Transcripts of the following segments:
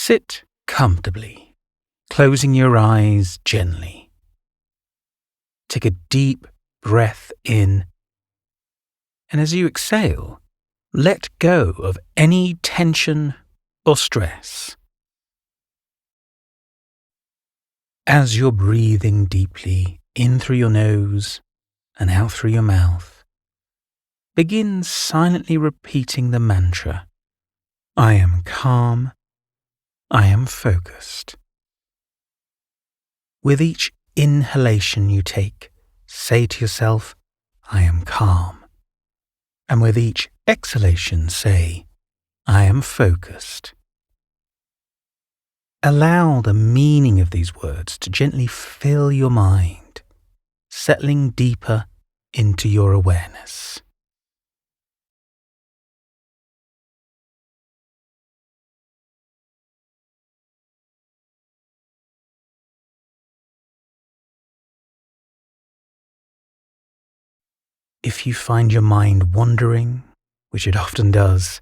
Sit comfortably, closing your eyes gently. Take a deep breath in, and as you exhale, let go of any tension or stress. As you're breathing deeply in through your nose and out through your mouth, begin silently repeating the mantra, I am calm, I am focused. With each inhalation you take, say to yourself, I am calm. And with each exhalation, say, I am focused. Allow the meaning of these words to gently fill your mind, settling deeper into your awareness. If you find your mind wandering, which it often does,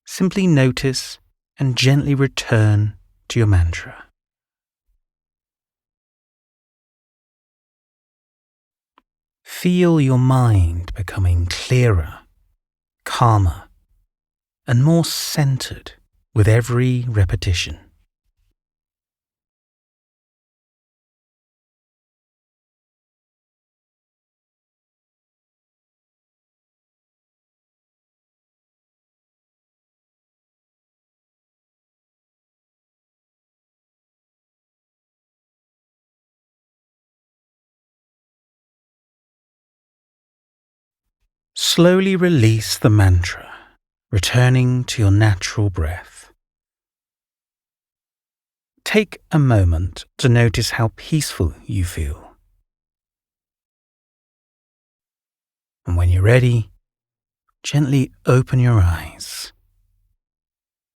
simply notice and gently return to your mantra. Feel your mind becoming clearer, calmer, and more centered with every repetition. Slowly release the mantra, returning to your natural breath. Take a moment to notice how peaceful you feel. And when you're ready, gently open your eyes.